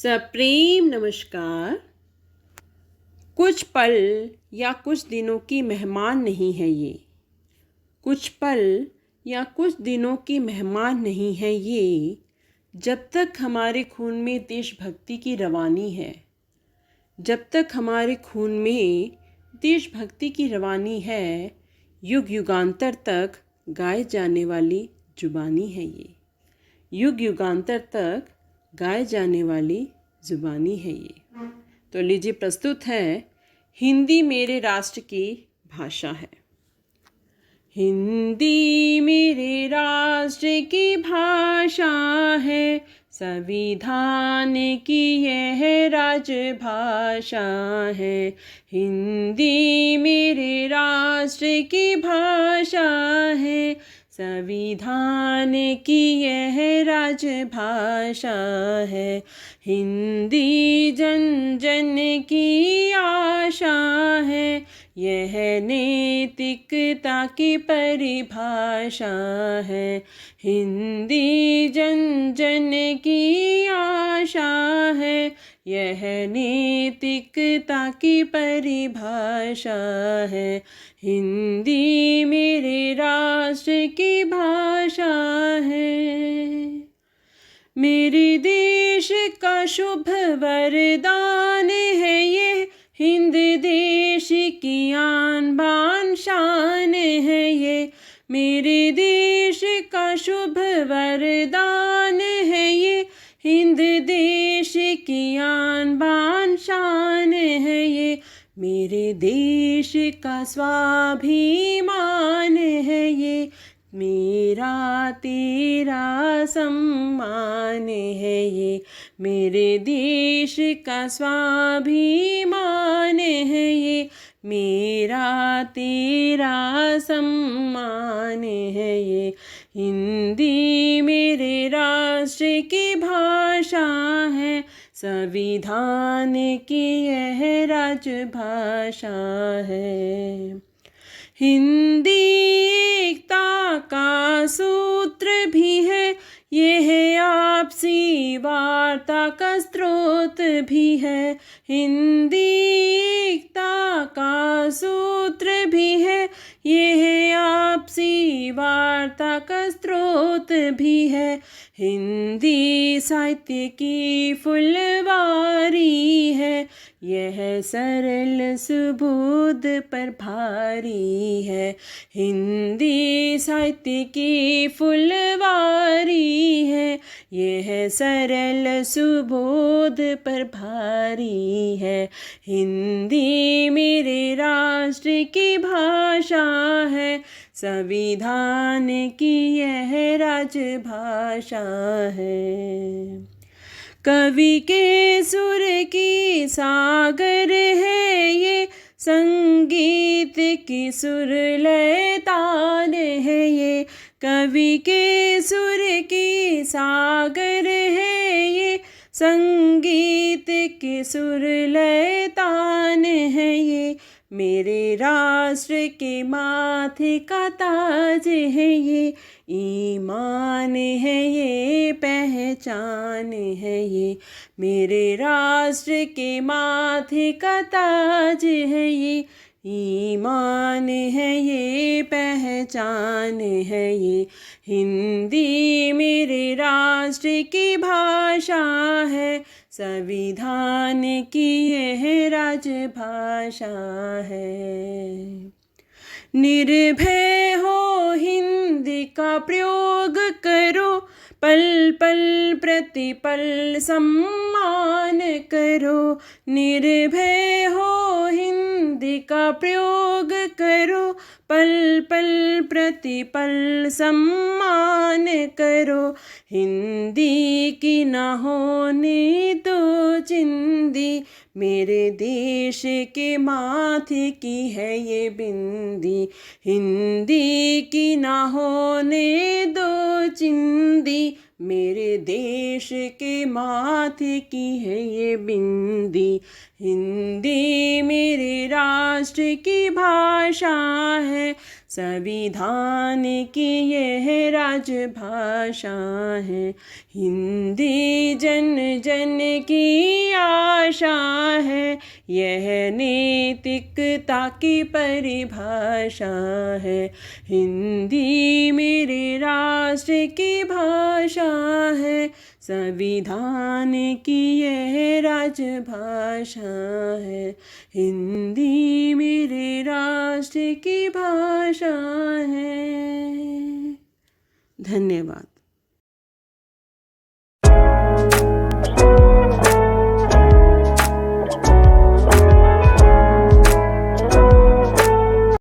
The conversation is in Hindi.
सप्रेम नमस्कार। कुछ पल या कुछ दिनों की मेहमान नहीं है ये। कुछ पल या कुछ दिनों की मेहमान नहीं है ये। जब तक हमारे खून में देशभक्ति की रवानी है, जब तक हमारे खून में देशभक्ति की रवानी है, युग युगांतर तक गाए जाने वाली जुबानी है ये। युग युगांतर तक गाए जाने वाली जुबानी है ये। तो लीजिए प्रस्तुत है हिंदी मेरे राष्ट्र की भाषा है। हिंदी मेरे राष्ट्र की भाषा है, संविधान की यह राजभाषा है। हिंदी मेरे राष्ट्र की भाषा है, संविधान की यह राजभाषा है। हिंदी जन जन की आशा है, यह नैतिकता की परिभाषा है। हिंदी जन जन की आशा है, यह नैतिकता की परिभाषा है। हिंदी मेरे राष्ट्र की भाषा है। मेरे देश का शुभ वरदान है ये, हिंद देश की आन बान शान है ये। मेरे देश का शुभ वरदान है ये, हिंद देश की आन बान शान है ये। मेरे देश का स्वाभिमान है ये, मेरा तेरा सम्मान है ये। मेरे देश का स्वाभिमान है ये, मेरा तेरा सम्मान है ये। हिंदी मेरे राष्ट्र की भाषा है, संविधान की यह राजभाषा है। हिंदी एकता का सूत्र भी है, यह आपसी वार्ता का स्रोत भी है। हिंदी एकता का सूत्र भी है, यह आपसी वार्ता का स्रोत भी है। हिंदी साहित्य की फुलवारी है, यह सरल सुबोध पर भारी है। हिंदी साहित्य की फुलवारी है, यह सरल सुबोध पर भारी है। हिंदी मेरे राष्ट्र की भाषा है, संविधान की यह राजभाषा है। कवि के सुर की सागर है ये, संगीत की सुर लय तान है ये। कवि के सुर की सागर है ये, संगीत की सुर लय तान है ये। मेरे राष्ट्र के माथे का ताज है ये, ईमान है ये, पहचान है ये। मेरे राष्ट्र के माथे का ताज है ये, ईमान है ये, पहचान है ये। हिंदी मेरे राष्ट्र की भाषा है, संविधान की यह राजभाषा है। निर्भय हो हिंदी का प्रयोग करो, पल पल प्रतिपल सम्मान करो। निर्भय हो हिंदी का प्रयोग करो, पल पल प्रतिपल सम्मान करो। हिंदी की न होने दो चिंदी, मेरे देश के माथे की है ये बिंदी। हिंदी की न होने दो चिंदी, मेरे देश के माथे की है ये बिंदी। हिंदी मेरे राष्ट्र की भाषा है, संविधान की यह राजभाषा है। हिंदी जन जन की आशा है, यह नैतिकता की परिभाषा है। हिंदी मेरे राष्ट्र की भाषा है, संविधान की यह राजभाषा है। हिंदी मेरे राष्ट्र की भाषा है। धन्यवाद।